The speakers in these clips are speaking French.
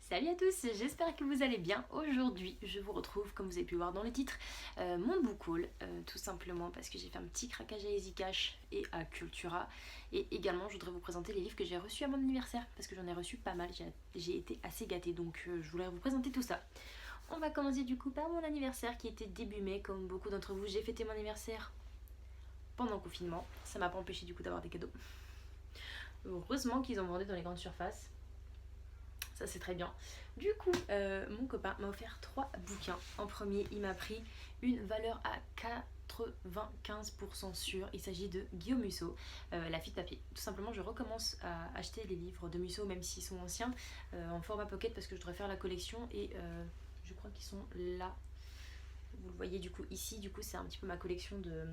Salut à tous, j'espère que vous allez bien. Aujourd'hui, je vous retrouve, comme vous avez pu voir dans le titre, mon book haul, tout simplement parce que j'ai fait un petit craquage à Easy Cash et à Cultura. Et également, je voudrais vous présenter les livres que j'ai reçus à mon anniversaire, parce que j'en ai reçu pas mal, j'ai été assez gâtée, donc je voulais vous présenter tout ça. On va commencer du coup par mon anniversaire qui était début mai, comme beaucoup d'entre vous. J'ai fêté mon anniversaire pendant le confinement, ça m'a pas empêché du coup d'avoir des cadeaux. Heureusement qu'ils ont vendu dans les grandes surfaces. Ça c'est très bien. Du coup, mon copain m'a offert 3 bouquins. En premier, il m'a pris une valeur à 95% sûre. Il s'agit de Guillaume Musso, La fille de papier. Tout simplement, je recommence à acheter les livres de Musso, même s'ils sont anciens, en format pocket parce que je devrais faire la collection et je crois qu'ils sont là. Vous le voyez du coup ici. Du coup, c'est un petit peu ma collection de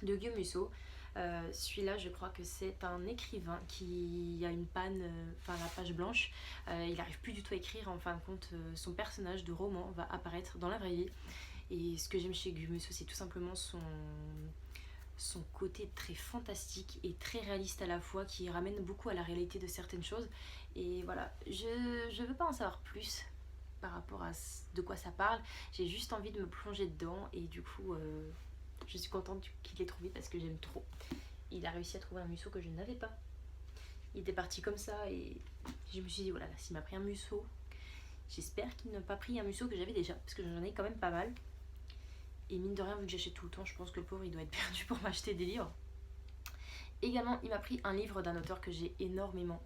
Guillaume Musso. Celui-là, je crois que c'est un écrivain qui a une panne, enfin la page blanche. Il n'arrive plus du tout à écrire. En fin de compte, son personnage de roman va apparaître dans la vraie vie. Et ce que j'aime chez Guillaume Musso, c'est tout simplement son côté très fantastique et très réaliste à la fois, qui ramène beaucoup à la réalité de certaines choses. Et voilà, je veux pas en savoir plus par rapport à de quoi ça parle. J'ai juste envie de me plonger dedans et du coup, je suis contente qu'il l'ait trouvé parce que j'aime trop. Il a réussi à trouver un Musso que je n'avais pas. Il était parti comme ça et je me suis dit, voilà, s'il m'a pris un Musso, j'espère qu'il n'a pas pris un Musso que j'avais déjà parce que j'en ai quand même pas mal. Et mine de rien, vu que j'achète tout le temps, je pense que le pauvre il doit être perdu pour m'acheter des livres. Également, il m'a pris un livre d'un auteur que j'ai énormément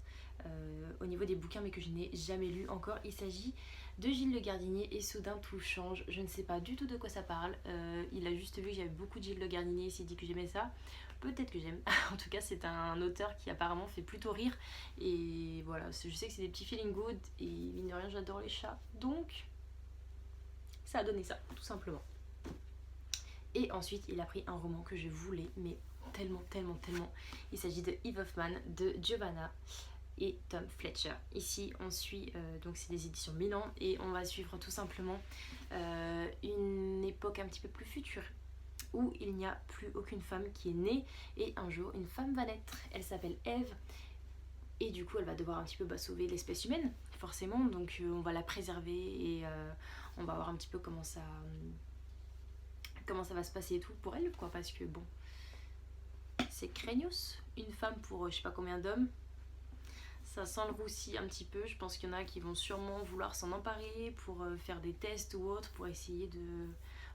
au niveau des bouquins, mais que je n'ai jamais lu encore. Il s'agit de Gilles Le Gardinier et Soudain tout change. Je ne sais pas du tout de quoi ça parle. Il a juste vu que j'avais beaucoup de Gilles Le Gardinier, il s'est dit que j'aimais ça. Peut-être que j'aime. En tout cas, c'est un auteur qui apparemment fait plutôt rire. Et voilà, je sais que c'est des petits feeling good. Et mine de rien, j'adore les chats. Donc, ça a donné ça, tout simplement. Et ensuite, il a pris un roman que je voulais, mais tellement. Il s'agit de Eve Hoffman de Giovanna et Tom Fletcher. Ici, on suit, donc c'est des éditions Milan, et on va suivre tout simplement une époque un petit peu plus future, où il n'y a plus aucune femme qui est née, et un jour, une femme va naître. Elle s'appelle Eve, et du coup, elle va devoir un petit peu sauver l'espèce humaine, forcément, donc on va la préserver, et on va voir un petit peu comment ça va se passer et tout pour elle, quoi, parce que bon, c'est craignos, une femme pour je sais pas combien d'hommes. Ça sent le roussi un petit peu. Je pense qu'il y en a qui vont sûrement vouloir s'en emparer pour faire des tests ou autre, pour essayer de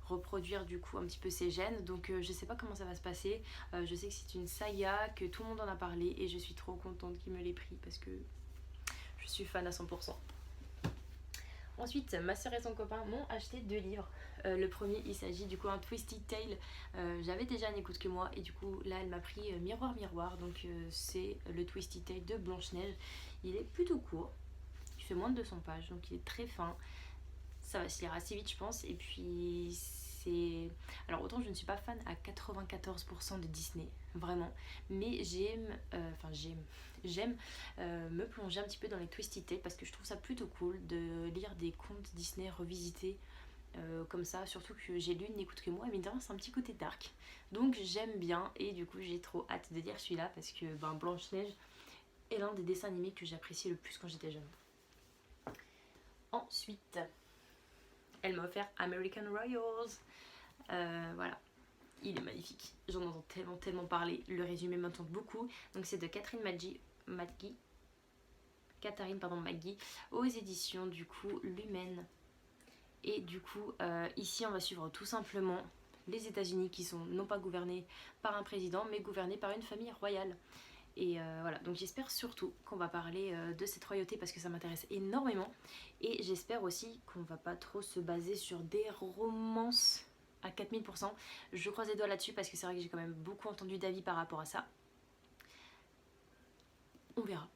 reproduire du coup un petit peu ses gènes. Donc je sais pas comment ça va se passer. Je sais que c'est une saga, que tout le monde en a parlé et je suis trop contente qu'il me l'ait pris parce que je suis fan à 100%. Ensuite, ma soeur et son copain m'ont acheté 2 livres. Le premier, il s'agit du coup un Twisted Tale. J'avais déjà un écoute que moi et du coup là elle m'a pris Miroir Miroir. Donc c'est le Twisted Tale de Blanche-Neige. Il est plutôt court, il fait moins de 200 pages donc il est très fin. Ça va se lire assez vite je pense. Et puis c'est... Alors autant je ne suis pas fan à 94% de Disney, vraiment. Mais j'aime me plonger un petit peu dans les Twisted Tales parce que je trouve ça plutôt cool de lire des contes Disney revisités comme ça, surtout que j'ai lu N'écoute que moi et mine de rien c'est un petit côté dark, donc j'aime bien et du coup j'ai trop hâte de lire celui-là parce que Blanche-Neige est l'un des dessins animés que j'appréciais le plus quand j'étais jeune. Ensuite, elle m'a offert American Royals. Voilà, il est magnifique, j'en entends tellement parler, le résumé m'entend beaucoup. Donc c'est de Catherine Maggie aux éditions du coup Lumen. Et du coup ici on va suivre tout simplement les États-Unis qui sont non pas gouvernés par un président mais gouvernés par une famille royale. Et voilà, donc j'espère surtout qu'on va parler de cette royauté parce que ça m'intéresse énormément. Et j'espère aussi qu'on va pas trop se baser sur des romances à 4000%. Je croise les doigts là-dessus parce que c'est vrai que j'ai quand même beaucoup entendu d'avis par rapport à ça. On verra.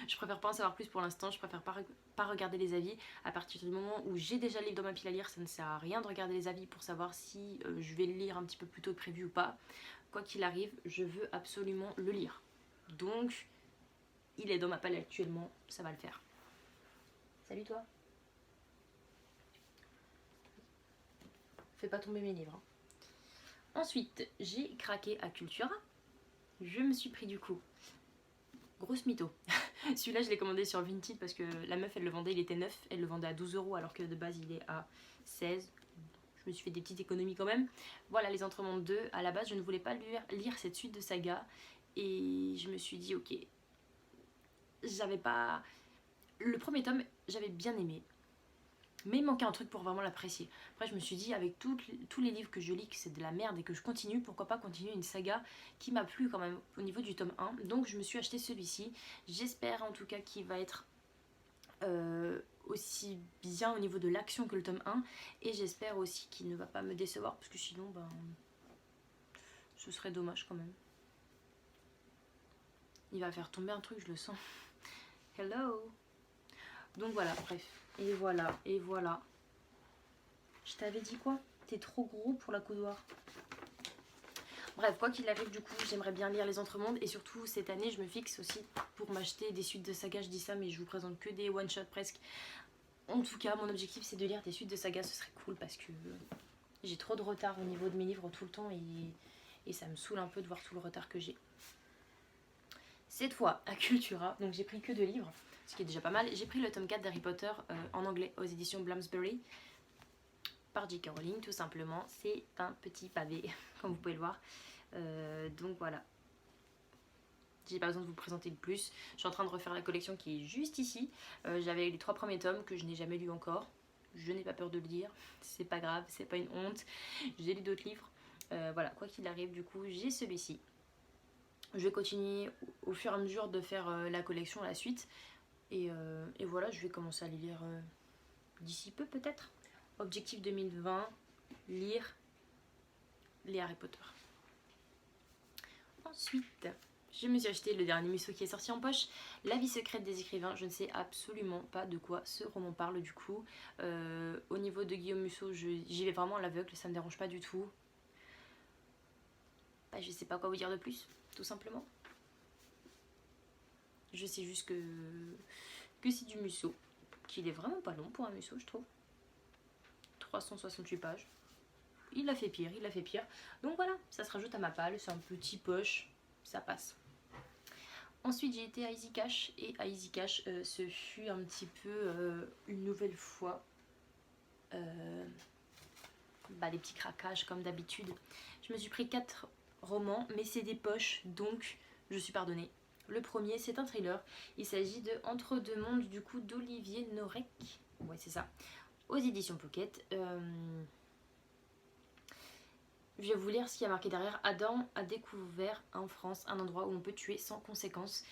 Je préfère pas en savoir plus pour l'instant, je préfère pas regarder les avis. À partir du moment où j'ai déjà le livre dans ma pile à lire, ça ne sert à rien de regarder les avis pour savoir si je vais le lire un petit peu plus tôt que prévu ou pas. Quoi qu'il arrive, je veux absolument le lire. Donc, il est dans ma palle actuellement, ça va le faire. Salut toi. Fais pas tomber mes livres. Ensuite, j'ai craqué à Cultura. Je me suis pris du coup Grosse mytho. Celui-là je l'ai commandé sur Vinted parce que la meuf elle le vendait, il était neuf, elle le vendait à 12 € alors que de base il est à 16. Je me suis fait des petites économies quand même. Voilà, les Entremondes 2, à la base je ne voulais pas lire cette suite de saga et je me suis dit ok, j'avais pas... Le premier tome j'avais bien aimé, mais il manquait un truc pour vraiment l'apprécier. Après je me suis dit avec tous les livres que je lis que c'est de la merde et que je continue, pourquoi pas continuer une saga qui m'a plu quand même au niveau du tome 1. Donc je me suis acheté celui-ci. J'espère en tout cas qu'il va être aussi bien au niveau de l'action que le tome 1. Et j'espère aussi qu'il ne va pas me décevoir parce que sinon ben, ce serait dommage quand même. Il va faire tomber un truc, je le sens. Hello. Donc voilà, bref. Et voilà, et voilà. Je t'avais dit quoi? T'es trop gros pour la coudoir. Bref, quoi qu'il arrive, du coup, j'aimerais bien lire les Entremondes. Et surtout, cette année, je me fixe aussi pour m'acheter des suites de saga. Je dis ça, mais je vous présente que des one-shot presque. En tout cas, mon objectif, c'est de lire des suites de saga. Ce serait cool parce que j'ai trop de retard au niveau de mes livres tout le temps. Et ça me saoule un peu de voir tout le retard que j'ai. Cette fois, à Cultura, donc j'ai pris que 2 livres, ce qui est déjà pas mal. J'ai pris le tome 4 d'Harry Potter en anglais aux éditions Bloomsbury par J.K. Rowling, tout simplement. C'est un petit pavé, comme vous pouvez le voir. Donc voilà. J'ai pas besoin de vous présenter de plus. Je suis en train de refaire la collection qui est juste ici. J'avais les 3 premiers tomes que je n'ai jamais lus encore. Je n'ai pas peur de le dire. C'est pas grave, c'est pas une honte. J'ai lu d'autres livres. Voilà, quoi qu'il arrive, du coup, j'ai celui-ci. Je vais continuer au fur et à mesure de faire la collection à la suite. Et voilà, je vais commencer à les lire d'ici peu peut-être. Objectif 2020, lire les Harry Potter. Ensuite, je me suis acheté le dernier Musso qui est sorti en poche, La vie secrète des écrivains. Je ne sais absolument pas de quoi ce roman parle du coup. Au niveau de Guillaume Musso, j'y vais vraiment à l'aveugle, ça me dérange pas du tout. Bah, je sais pas quoi vous dire de plus, tout simplement. Je sais juste que c'est du Musso, qu'il est vraiment pas long pour un Musso, je trouve. 368 pages. Il a fait pire, il a fait pire. Donc voilà, ça se rajoute à ma palle, c'est un petit poche, ça passe. Ensuite j'ai été à Easy Cash, et à Easy Cash ce fut un petit peu une nouvelle fois des petits craquages comme d'habitude. Je me suis pris 4 romans, mais c'est des poches, donc je suis pardonnée. Le premier c'est un thriller, il s'agit de Entre deux mondes du coup d'Olivier Norek, ouais c'est ça, aux éditions Pocket. Je vais vous lire ce qui a marqué derrière. Adam a découvert en France un endroit où on peut tuer sans conséquence.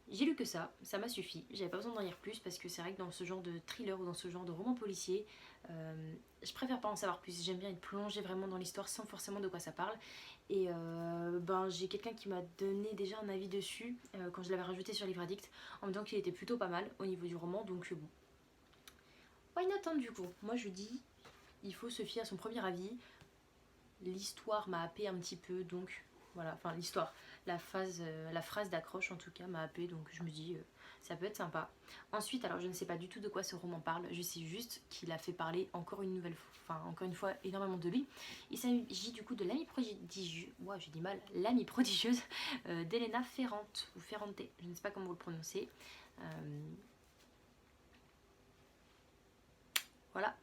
J'ai lu que ça m'a suffi. J'avais pas besoin d'en lire plus parce que c'est vrai que dans ce genre de thriller ou dans ce genre de roman policier, je préfère pas en savoir plus. J'aime bien être plongée vraiment dans l'histoire sans forcément de quoi ça parle. Et j'ai quelqu'un qui m'a donné déjà un avis dessus quand je l'avais rajouté sur Livre Addict en me disant qu'il était plutôt pas mal au niveau du roman. Donc bon. Why not hein, du coup. Moi je dis, il faut se fier à son premier avis. L'histoire m'a happé un petit peu, donc voilà, enfin l'histoire, la phrase d'accroche en tout cas m'a happé, donc je me dis ça peut être sympa. Ensuite, alors je ne sais pas du tout de quoi ce roman parle, je sais juste qu'il a fait parler encore une fois énormément de lui. Il s'agit du coup de l'ami prodigieux, j'ai dit mal, l'ami prodigieuse d'Elena Ferrante, ou Ferrante, je ne sais pas comment vous le prononcez. Voilà.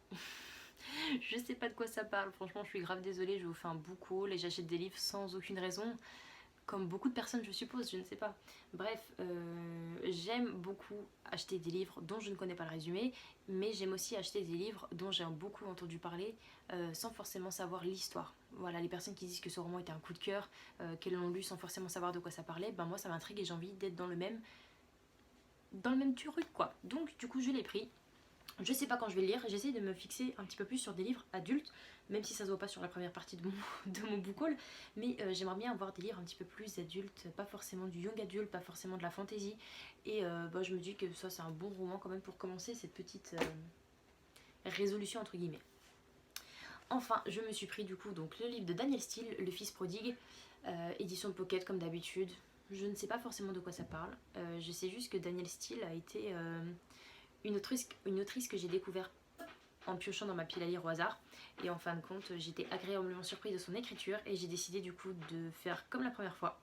Je sais pas de quoi ça parle, franchement je suis grave désolée, je vous fais un book haul et j'achète des livres sans aucune raison, comme beaucoup de personnes je suppose, je ne sais pas. Bref, j'aime beaucoup acheter des livres dont je ne connais pas le résumé, mais j'aime aussi acheter des livres dont j'ai beaucoup entendu parler sans forcément savoir l'histoire. Voilà, les personnes qui disent que ce roman était un coup de cœur, qu'elles l'ont lu sans forcément savoir de quoi ça parlait, moi ça m'intrigue et j'ai envie d'être dans le même truc quoi. Donc du coup je l'ai pris. Je sais pas quand je vais le lire, j'essaie de me fixer un petit peu plus sur des livres adultes, même si ça se voit pas sur la première partie de mon book haul, mais j'aimerais bien avoir des livres un petit peu plus adultes, pas forcément du young adulte, pas forcément de la fantasy, et je me dis que ça c'est un bon roman quand même pour commencer cette petite résolution entre guillemets. Enfin, je me suis pris du coup donc le livre de Danielle Steele, Le Fils prodigue, édition Pocket comme d'habitude. Je ne sais pas forcément de quoi ça parle, je sais juste que Danielle Steele a été... une autrice que j'ai découvert en piochant dans ma pile à lire au hasard, et en fin de compte j'étais agréablement surprise de son écriture et j'ai décidé du coup de faire comme la première fois,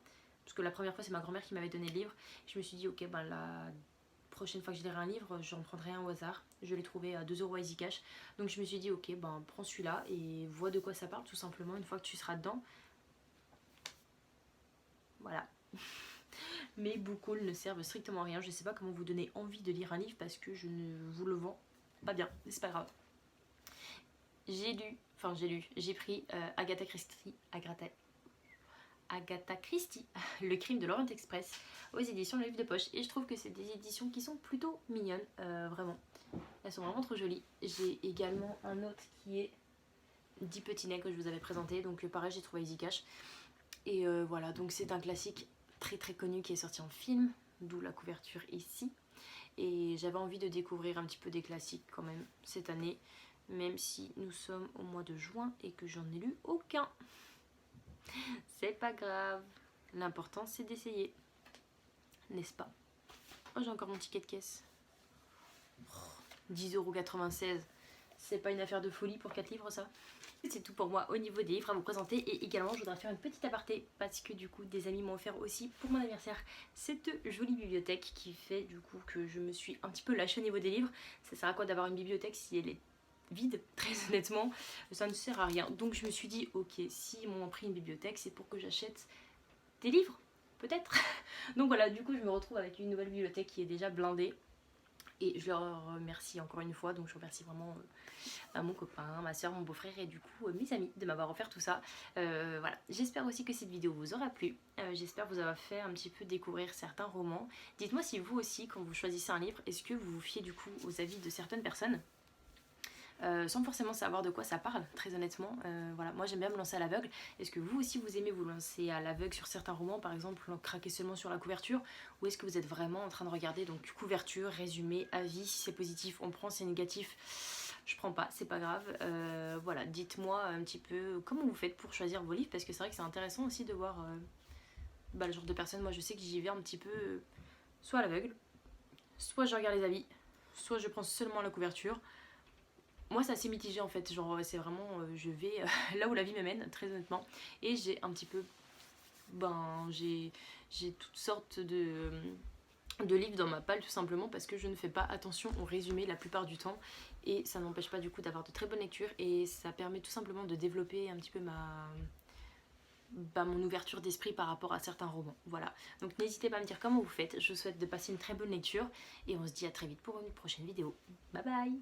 parce que la première fois c'est ma grand-mère qui m'avait donné le livre. Je me suis dit ok, ben la prochaine fois que je lirai un livre, j'en prendrai un au hasard. Je l'ai trouvé à 2 € à Easy Cash. Donc je me suis dit ok, ben prends celui-là et vois de quoi ça parle tout simplement une fois que tu seras dedans. Voilà. Mes book hauls ne servent strictement à rien. Je sais pas comment vous donner envie de lire un livre parce que je ne vous le vends pas bien, mais c'est pas grave. J'ai pris Agatha Christie, Le crime de l'Orient Express aux éditions Le Livre de Poche. Et je trouve que c'est des éditions qui sont plutôt mignonnes, vraiment. Elles sont vraiment trop jolies. J'ai également un autre qui est 10 petits nez que je vous avais présenté. Donc pareil, j'ai trouvé Easy Cash. Et voilà, donc c'est un classique très très connu qui est sorti en film, d'où la couverture ici. Et j'avais envie de découvrir un petit peu des classiques quand même cette année, même si nous sommes au mois de juin et que j'en ai lu aucun. C'est pas grave, l'important c'est d'essayer, n'est-ce pas? Oh, j'ai encore mon ticket de caisse. 10,96 €, c'est pas une affaire de folie pour 4 livres ça? C'est tout pour moi au niveau des livres à vous présenter, et également je voudrais faire une petite aparté parce que du coup des amis m'ont offert aussi pour mon anniversaire cette jolie bibliothèque qui fait du coup que je me suis un petit peu lâchée au niveau des livres. Ça sert à quoi d'avoir une bibliothèque si elle est vide? Très honnêtement ça ne sert à rien. Donc je me suis dit ok, si ils m'ont pris une bibliothèque c'est pour que j'achète des livres peut-être. Donc voilà, du coup je me retrouve avec une nouvelle bibliothèque qui est déjà blindée. Et je leur remercie encore une fois, donc je remercie vraiment mon copain, ma soeur, mon beau-frère et du coup mes amis de m'avoir offert tout ça. Voilà, j'espère aussi que cette vidéo vous aura plu. J'espère vous avoir fait un petit peu découvrir certains romans. Dites-moi si vous aussi, quand vous choisissez un livre, est-ce que vous vous fiez du coup aux avis de certaines personnes sans forcément savoir de quoi ça parle, très honnêtement. Voilà, moi j'aime bien me lancer à l'aveugle. Est-ce que vous aussi vous aimez vous lancer à l'aveugle sur certains romans, par exemple craquer seulement sur la couverture, ou est-ce que vous êtes vraiment en train de regarder donc couverture, résumé, avis, si c'est positif on prend, si c'est négatif je prends pas, c'est pas grave. Voilà, dites-moi un petit peu comment vous faites pour choisir vos livres, parce que c'est vrai que c'est intéressant aussi de voir le genre de personnes. Moi je sais que j'y vais un petit peu soit à l'aveugle, soit je regarde les avis, soit je prends seulement la couverture. Moi c'est assez mitigé en fait, genre c'est vraiment je vais là où la vie me mène très honnêtement, et j'ai un petit peu j'ai toutes sortes de livres dans ma palle tout simplement parce que je ne fais pas attention au résumé la plupart du temps, et ça n'empêche pas du coup d'avoir de très bonnes lectures, et ça permet tout simplement de développer un petit peu mon ouverture d'esprit par rapport à certains romans. Voilà, donc n'hésitez pas à me dire comment vous faites. Je vous souhaite de passer une très bonne lecture et on se dit à très vite pour une prochaine vidéo. Bye bye.